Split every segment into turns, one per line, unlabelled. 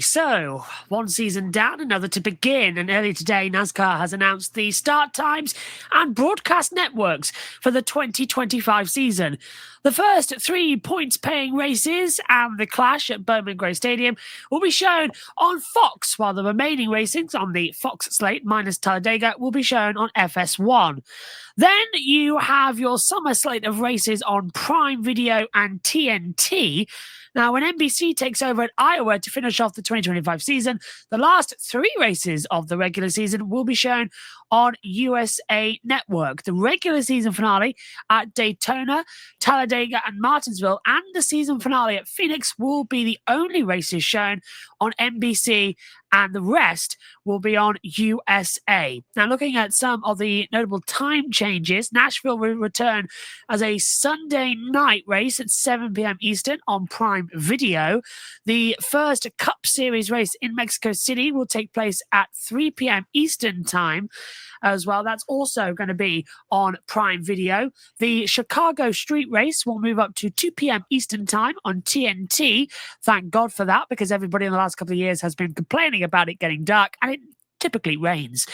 So, one season down, another to begin, and earlier today, NASCAR has announced the start times and broadcast networks for the 2025 season. The first 3 points-paying races and the clash at Bowman Gray Stadium will be shown on Fox, while the remaining racings on the Fox slate, minus Talladega, will be shown on FS1. Then you have your summer slate of races on Prime Video and TNT. Now, when NBC takes over at Iowa to finish off the 2025 season, the last 3 races of the regular season will be shown on USA Network. The regular season finale at Daytona, Talladega, and Martinsville, and the season finale at Phoenix will be the only races shown on NBC, and the rest will be on USA. Now, looking at some of the notable time changes, Nashville will return as a Sunday night race at 7 p.m. Eastern on Prime Video. The first Cup Series race in Mexico City will take place at 3 p.m. Eastern time as well. That's also going to be on Prime Video. The Chicago Street Race will move up to 2 p.m. Eastern time on TNT. Thank God for that, because everybody in the last couple of years has been complaining about it getting dark, and it typically rains.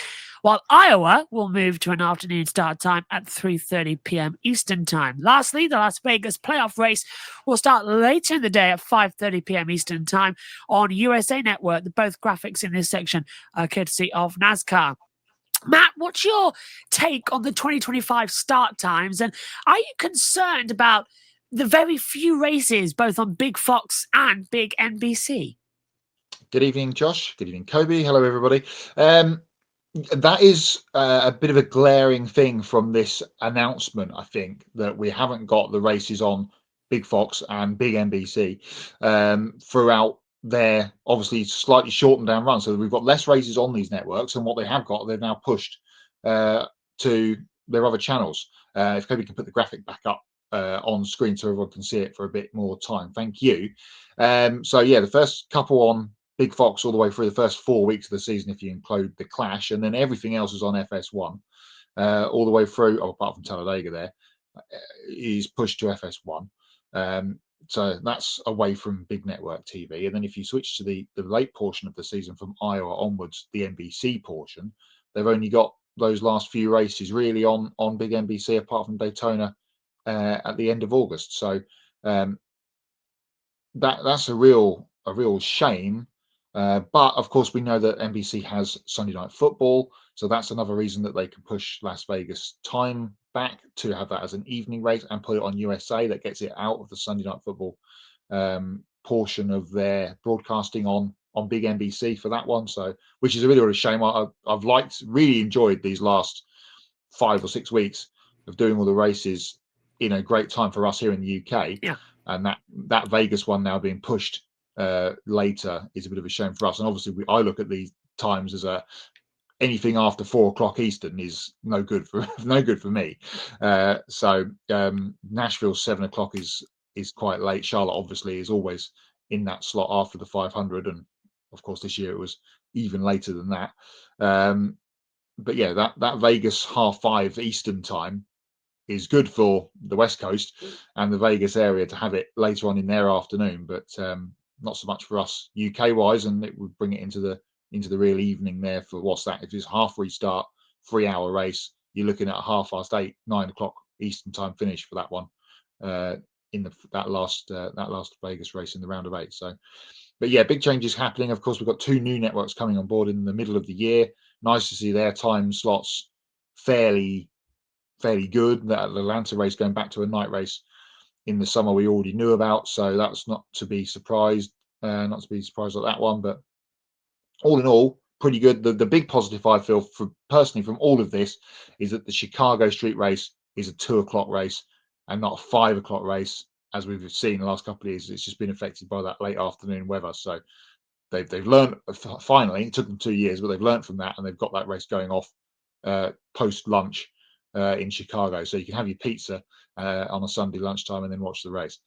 While Iowa will move to an afternoon start time at 3:30 p.m. Eastern time. Lastly, the Las Vegas playoff race will start later in the day at 5:30 p.m. Eastern time on USA Network. Both graphics in this section are courtesy of NASCAR. Matt, what's your take on the 2025 start times, and are you concerned about the very few races both on Big Fox and Big NBC?
Good evening, Josh. Good evening, Kobe. Hello, everybody. That is a bit of a glaring thing from this announcement, I think, that we haven't got the races on Big Fox and Big NBC throughout their obviously slightly shortened down run. So we've got less races on these networks, and what they have got, they've now pushed to their other channels. If Kobe can put the graphic back up on screen so everyone can see it for a bit more time. Thank you. So yeah, the first couple on Big Fox all the way through the first 4 weeks of the season, if you include the clash, and then everything else is on FS1 all the way through, apart from Talladega there, is pushed to FS1. So that's away from big network TV. And then if you switch to the late portion of the season from Iowa onwards, the NBC portion, they've only got those last few races really on big NBC, apart from Daytona at the end of August. So that's a real shame. But of course, we know that NBC has Sunday Night Football, so that's another reason that they can push Las Vegas time back to have that as an evening race and put it on USA. That gets it out of the Sunday Night Football portion of their broadcasting on big NBC for that one. So, which is a really shame. I've really enjoyed these last 5 or 6 weeks of doing all the races in a great time for us here in the UK.
Yeah.
And that Vegas one now being pushed later is a bit of a shame for us. And obviously, I look at these times as anything after 4 o'clock Eastern is no good for me. So Nashville's 7 o'clock is quite late. Charlotte obviously is always in that slot after the 500, and of course this year it was even later than that. But yeah, that Vegas 5:30 Eastern time is good for the West Coast and the Vegas area to have it later on in their afternoon, but not so much for us UK wise, and it would bring it into the real evening there for what's that? If it's half restart, 3-hour race, you're looking at a 8:30, 9 o'clock Eastern time finish for that one in that last Vegas race in the round of 8. So, but yeah, big changes happening. Of course, we've got 2 new networks coming on board in the middle of the year. Nice to see their time slots fairly good. That Atlanta race going back to a night race in the summer we already knew about, so that's not to be surprised at that one. But all in all, pretty good. The big positive I feel personally from all of this is that the Chicago Street Race is a 2 o'clock race and not a 5 o'clock race, as we've seen the last couple of years. It's just been affected by that late afternoon weather. So they've learned finally. It took them 2 years, but they've learned from that, and they've got that race going off post lunch in Chicago, so you can have your pizza on a Sunday lunchtime and then watch the race.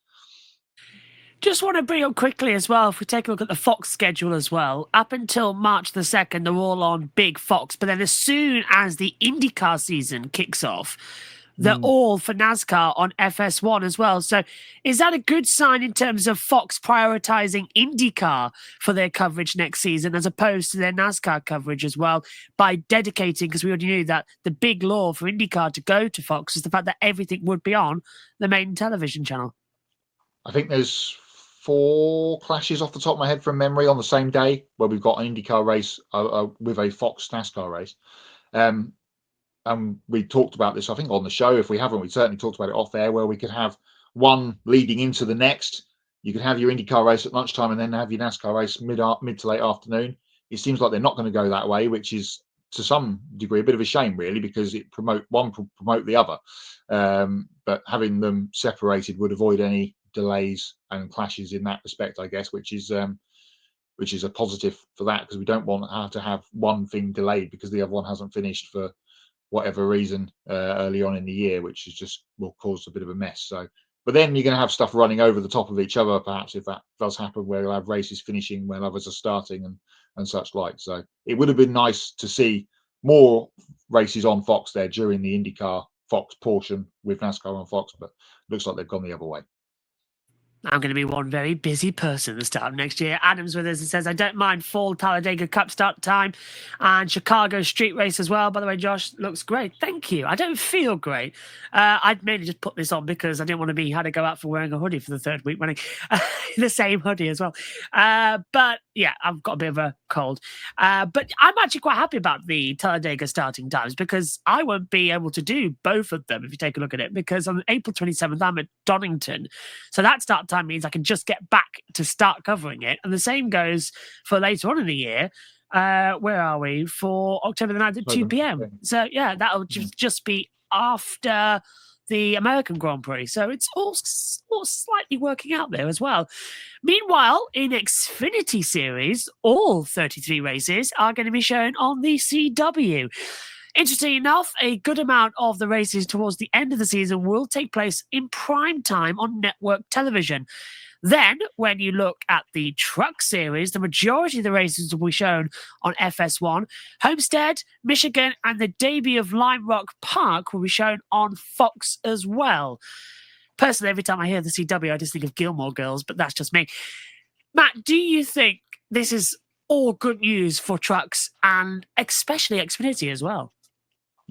Just want to bring up quickly as well, if we take a look at the Fox schedule as well, up until March the 2nd, they're all on Big Fox. But then as soon as the IndyCar season kicks off, they're all for NASCAR on FS1 as well. So is that a good sign in terms of Fox prioritizing IndyCar for their coverage next season as opposed to their NASCAR coverage as well by dedicating, because we already knew that the big law for IndyCar to go to Fox is the fact that everything would be on the main television channel?
I think there's 4 clashes off the top of my head from memory on the same day where we've got an IndyCar race with a Fox NASCAR race. And we talked about this, I think, on the show. If we haven't, we certainly talked about it off air, where we could have one leading into the next. You could have your IndyCar race at lunchtime and then have your NASCAR race mid to late afternoon. It seems like they're not going to go that way, which is to some degree a bit of a shame, really, because it promote the other. But having them separated would avoid any delays and clashes in that respect, I guess, which is a positive for that, because we don't want to have one thing delayed because the other one hasn't finished for whatever reason early on in the year, which is just will cause a bit of a mess. So, but then you're going to have stuff running over the top of each other, perhaps, if that does happen, where you'll have races finishing when others are starting and such like. So it would have been nice to see more races on Fox there during the IndyCar Fox portion with NASCAR on Fox, but looks like they've gone the other way.
I'm going to be one very busy person at the start of next year. Adam's with us and says, I don't mind fall Talladega Cup start time and Chicago street race as well. By the way, Josh, looks great. Thank you. I don't feel great. I'd mainly just put this on because I didn't want to be had to go out for wearing a hoodie for the 3rd week running. The same hoodie as well. But yeah, I've got a bit of a cold. But I'm actually quite happy about the Talladega starting times because I won't be able to do both of them if you take a look at it, because on April 27th, I'm at Donington. So that start time means I can just get back to start covering it. And the same goes for later on in the year. Where are we? For October the 9th at 2 p.m. So yeah, that'll just be after the American Grand Prix. So it's all slightly working out there as well. Meanwhile, in Xfinity Series, all 33 races are going to be shown on the CW. Interesting enough, a good amount of the races towards the end of the season will take place in prime time on network television. Then, when you look at the Truck Series, the majority of the races will be shown on FS1. Homestead, Michigan, and the debut of Lime Rock Park will be shown on Fox as well. Personally, every time I hear the CW, I just think of Gilmore Girls, but that's just me. Matt, do you think this is all good news for trucks and especially Xfinity as well?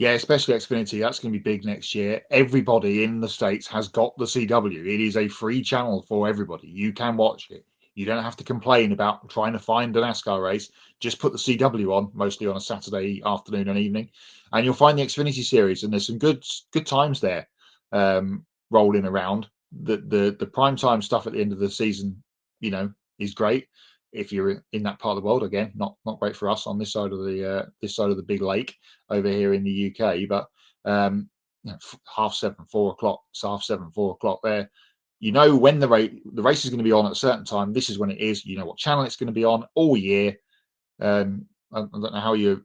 Yeah, especially Xfinity. That's going to be big next year. Everybody in the States has got the CW. It is a free channel for everybody. You can watch it. You don't have to complain about trying to find a NASCAR race. Just put the CW on, mostly on a Saturday afternoon and evening, and you'll find the Xfinity Series. And there's some good times there rolling around. The prime time stuff at the end of the season, is great. If you're in that part of the world, again, not great for us on this side of the big lake over here in the UK. But 7:30, 4 o'clock, it's 7:30, 4 o'clock there. When the race is going to be on at a certain time. This is when it is. You know what channel it's going to be on all year. I don't know how your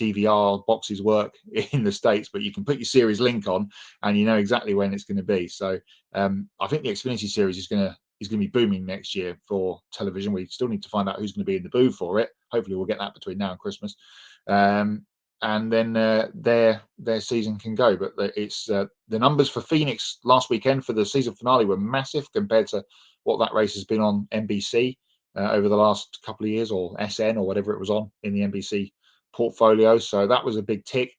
DVR boxes work in the States, but you can put your series link on and you know exactly when it's going to be. So I think the Xfinity Series is going to be booming next year for television. We still need to find out who's going to be in the booth for it. Hopefully we'll get that between now and Christmas. And then their season can go. But it's the numbers for Phoenix last weekend for the season finale were massive compared to what that race has been on NBC over the last couple of years, or SN or whatever it was on in the NBC portfolio. So that was a big tick.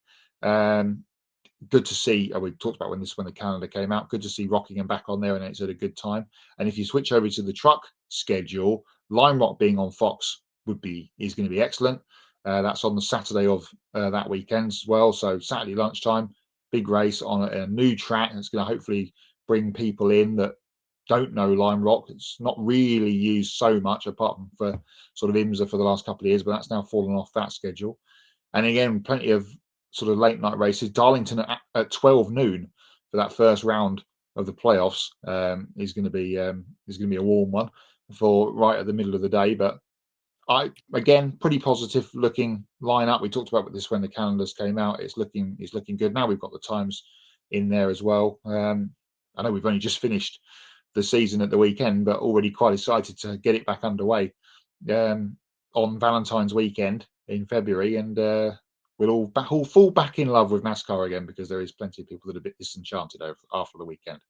Good to see. We talked about when the calendar came out. Good to see Rockingham back on there, and it's at a good time. And if you switch over to the truck schedule, Lime Rock being on Fox is going to be excellent. That's on the Saturday of that weekend as well. So Saturday lunchtime, big race on a new track. It's going to hopefully bring people in that don't know Lime Rock. It's not really used so much apart from for sort of IMSA for the last couple of years, but that's now fallen off that schedule. And again, plenty of sort of late night races. Darlington at 12 noon for that first round of the playoffs is going to be a warm one for right at the middle of the day. But again, pretty positive looking lineup. We talked about this when the calendars came out. It's looking good. Now we've got the times in there as well. I know we've only just finished the season at the weekend, but already quite excited to get it back underway on Valentine's weekend in February, and we'll all fall back in love with NASCAR again, because there is plenty of people that are a bit disenchanted after the weekend.